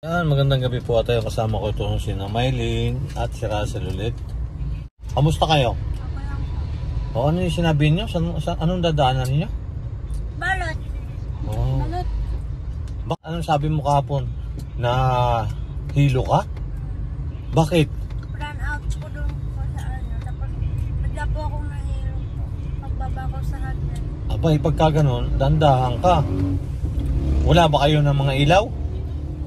Yan, magandang gabi po tayo. Kasama ko itong si Maylin at si Russell ulit. Kamusta kayo? O, ano yung sinabi niyo? Anong dadaanan niyo? Balot. Oh. Balot. Anong sabi mo kahapon? Na hilo ka? Bakit? Run out ko doon po sa ano. Tapos bigla po akong nahilo po. Pagbaba ko sa hagdan. Aba, pagka ganun, dandahan ka. Wala ba kayo ng mga ilaw?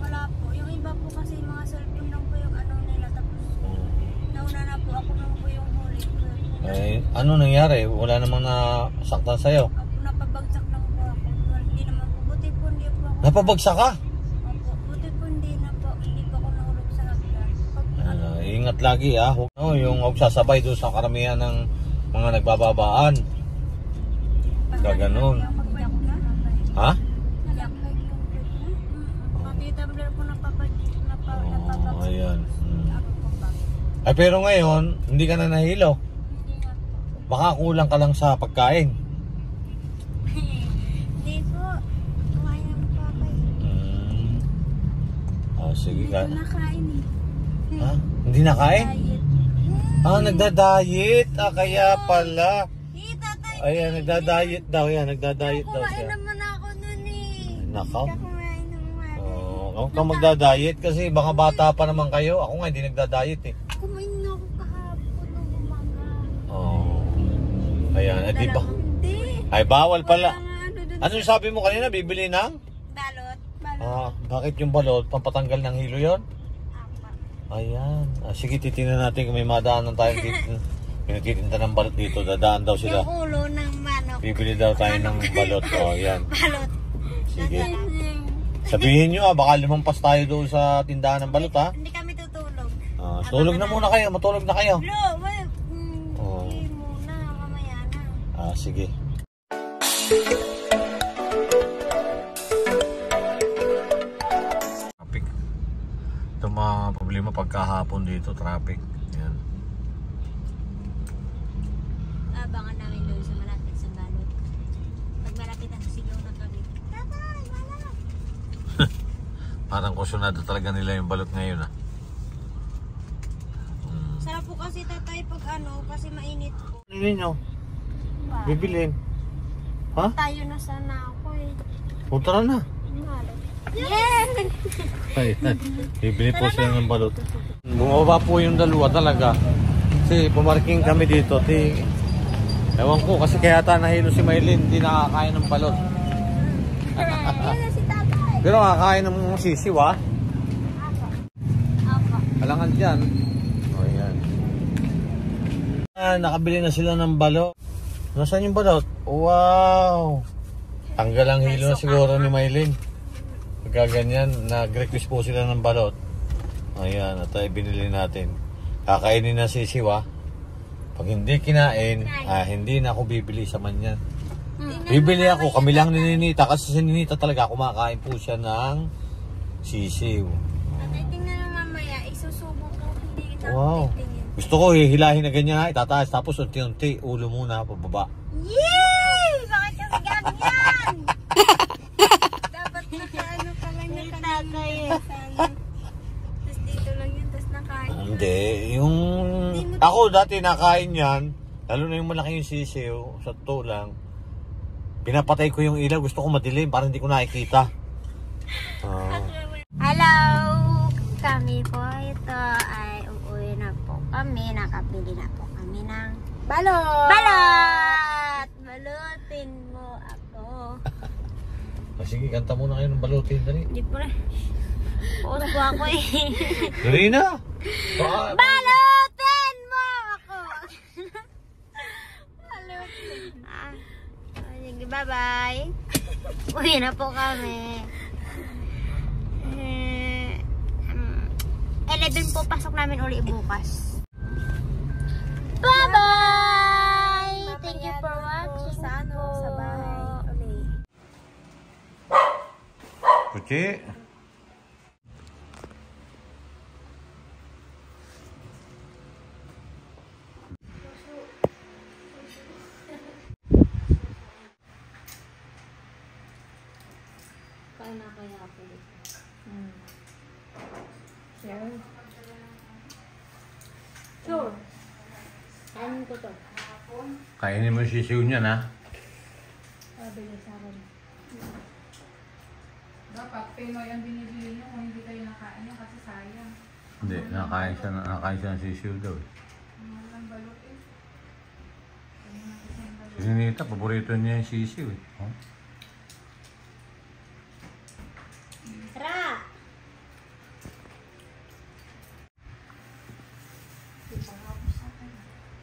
Wala po. Yung iba po kasi mga cellphone lang po yung ano nila. Tapos nauna na po ako nung po yung huli. Eh, ano nangyari? Wala namang nasaktan sa'yo? Napabagsak lang po ako. Hindi naman po. Buti po hindi po ako. Napabagsak ka? Opo. Buti po hindi na po. Hindi po ako nahulog sa hagdan. Ingat lagi yung huwag sasabay doon sa karamihan ng mga nagbababaan. Gaganon. Ha? Tumbler po napapabagsak. Ayan. Ay, pero ngayon, hindi ka na nahilo. Hindi nga po. Baka kulang ka lang sa pagkain. Hindi po. Kumain ng papay. Sige ka. Hindi ko nakain eh. Ha? Hindi nakain? Diet. Nagda-diet. Kaya pala. Tatay. Ayan, nagda-diet daw. Yan, nagda-diet daw Kumain siya. naman ako nun eh. Nakaw? Kumain naman. Huwag kang magda-diet kasi baka bata pa naman kayo. Ako nga, hindi nagda-diet eh. Kumain na ako kahapon ng umaga. Ayan, di ba? Hindi. Ay, bawal pala. Ano Ano yung sabi mo kanina? Bibili ng? Balot. Balot. Bakit yung balot? Pampatanggal ng hilo yon? Ayan. Sige, titingnan natin kung may madaanan tayo dito. Pinatitinda ng balot dito. Dadaan daw sila. Yung ulo ng manok. Bibili daw tayo ng balot. Yan. Balot. Sige. Sabihin nyo baka lumampas tayo doon sa tindahan ng balot Hindi kami tutulog. Tulog na muna kayo. Matulog na kayo. Hindi muna. Mamaya na. Sige. Traffic. Ito mga problema pagkahapon dito. Traffic. Yan. Abangan namin doon sa malapit sa balot. Pag malapit ang sigaw na kami. Tatay, malap! Parang kusyonado talaga nila yung balot ngayon Sarap po kasi tatay pag kasi mainit po. Ano nyo? Bibilin. Ha? Tayo na sana ako eh. Punta na. Yes! Ayan. Bibili po sila ng balot. Bumaba po yung dalawa talaga. Kasi pumarking kami dito. Ewan ko kasi kaya nahilo si Maylin. Hindi nakakain ng balot. Si tatay. Pero nakakain ng sisiw Apa. Kalangan dyan. Ayan. Nakabili na sila ng balot. Nasaan yung balot? Wow! Tanggal ang hilo na siguro ni Maylin. Pagkaganyan, nag-request po sila ng balot. Ayan, at binili natin. Kakainin na sisiw Pag hindi kinain, hindi na ako bibili sa manyan. Bibili ako, kami lang ni Ninita. Kasi si Ninita talaga, kumakain po siya ng sisiw. Tatay, tingnan mo mamaya. Isusubo ko. Hindi kita Wow! titingin. Gusto ko hihilahin na ganyan itataas. Tapos unti-unti, ulo muna, pababa. Yay! Bakit kasi ganyan? Dapat nakaano ka lang na kanina. Tapos dito lang yun, tapos nakain. Hindi, yung... Ako dati nakain yan, lalo na yung malaki yung sisiw, sa to lang. Pinapatay ko yung ilaw, gusto ko madilim para hindi ko nakikita. Hello! Kami po ito ay uuwi na po kami. Nakabili na po kami ng balot! Balot! Balutin mo ako. Sige, kanta muna kayo ng balutin. Dali. Hindi po na. Pause po ako eh. Dali na! Balutin mo ako! Balutin. Sige, bye-bye. Uwi na po kami. 11 po pasok namin uli bukas. Bye-bye! Thank you for watching. Sa bahay uli. Kuchi. Kaya na kaya po. Sure. Kainin ko to. Kainin mo yung sisiw niya na. Bili sa akin. Dapat Pinoy ang binibili nyo kung hindi kayo nakain nyo kasi sayang. Hindi, nakain siya ng sisiw daw. Walang balot eh. Si Ninita, paborito niya yung sisiw eh. Oh. Tara!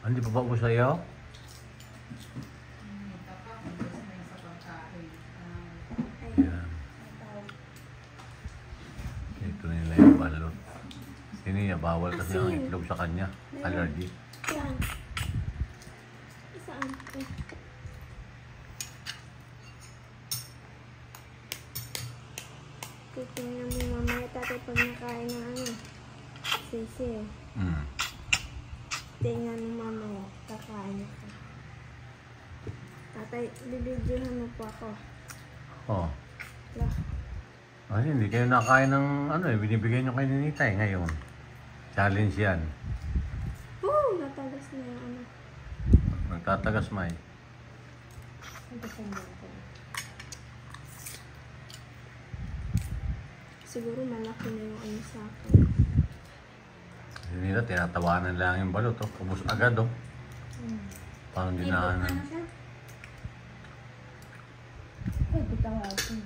Hindi pa ba ko sa'yo? Yan. Ito nila yung balot. Siniya, bawal kasi ang itlog sa kanya. Allergy. Yan. Saan? Titingnan mo mamaya tatay pag nakain ng ano. Sisi. Mm. Tingnan mo mamaya. Kakain ako. Tatay, bibidyohan mo po ako. Oh. Lah. Kasi hindi kayo nakain ng ano eh. Binibigay nyo kay Ninita eh ngayon. Challenge yan. Natagas na yung ano. Nagtatagas may. Natagas na ako. Siguro malaki na yung ano sa akin. Si Ninita, tinatawanan lang yung balot. Oh. Ubus agad oh. Parang dinaanan. Ay, bitaw ako.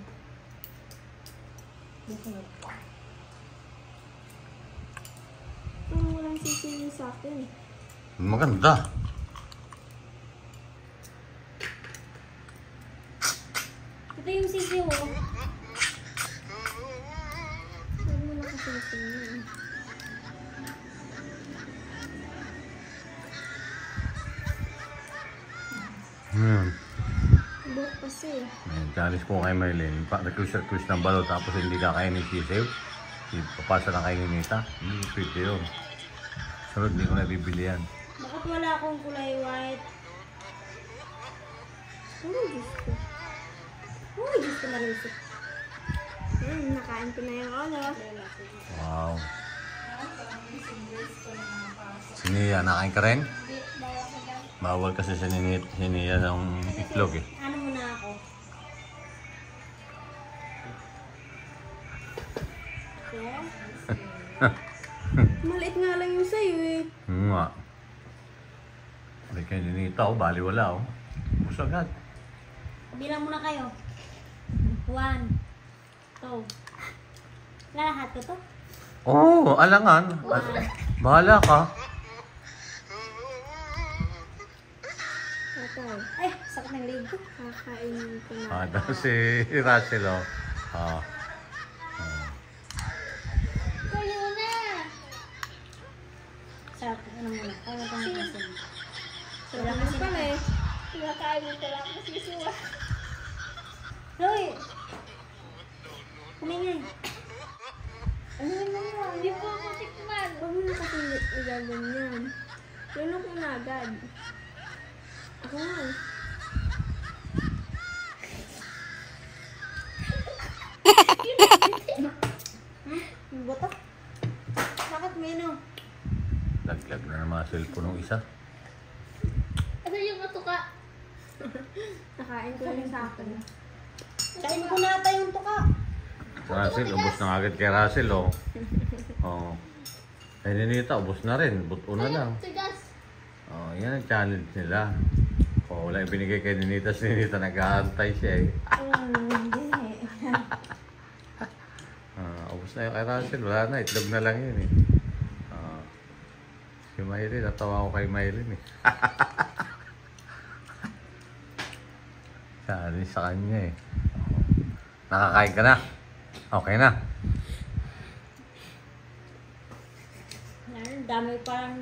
Walang sisili sa akin. Maganda. Ito yung sisiw mo. Huwag mo na kasi tingnan. Buhok kasi. Ayan, challenge ko kay Maylin. Request ng balot tapos hindi kakain ng sisiw. Papasa na kay Ninita. Hindi pwede yun. Sunod, hindi ko nabibili yan. Bakit wala akong kulay white? Diyos ko. Diyos ko narisip. Nakain ko na yung ano. Wow. Siniya, nakain ka rin? Bawal kasi sa Siniya ng itlog eh. Ano muna ako? Maliit nga lang yung sayo eh. Nga. Hindi kayo Ninita oh, baliwala oh. Ubus agad. Bilang muna kayo. 1, 2. Lahat ko to? Oo, alangan. Bahala ka. Tatay. Ay, sakit ng leg ko. Kakainin ko na. Ah, tapos si Russell oh. Ah. Kayo na! Sarap, ano muna? Ano itong kasi? Wala kasi pala eh. Kinakain mo talaga kasi suwa. Hoy! Kumingay. Ano yun mo? Hindi po ako tikman. Huwag mo na kasi igaganyan. Lunok mo na agad. Ako nga. Boto? Bakit mino? Laglag na naman ang cellphone ng isa. Ano yung matuka? Nakain ko lang sa akin. Kain ko na tayo yung tuka. Russell, ubos na agad kay Russell oh. Oh. Kay Ninita, ubos na rin. Buto na lang. Tigas. Oh, yan ang challenge nila. Oh, wala yung binigay kay Ninita. Si Ninita nag-aantay siya eh. Hindi. Ubos na yung kay Russell. Wala na, itlog na lang yun eh. Si Maylin, natawa ko kay Maylin eh. Challenge sa kanya eh. Nakakain ka na. Okay na. Dami parang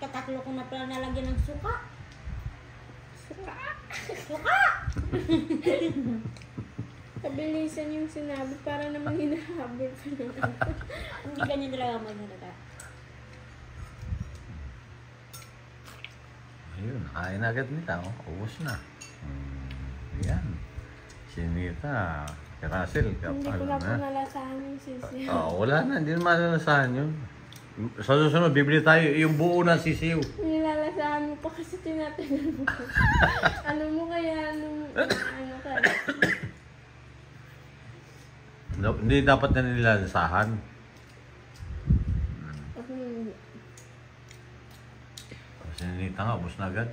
katatlo ko na pala nalagyan ng suka. Suka! Suka! Kabilisan yung sinabi para namang hinahabol pa naman. Hindi ganyan talaga magsalita. Ayun, kain na agad nila. Oh. Ubos na. Yan. Si Nita, Kay Russell. Hindi ko na po nalasahan yung sisiyo. Wala na. Hindi naman nalasahan yun. Sa susunod, bibili tayo yung buo na sisiw. Nilalasahan mo pa kasi tinatagal mo. Ano mo kaya, ano ka? Hindi dapat na nilalasahan. Ako hindi. Sinita nga, ubos na agad.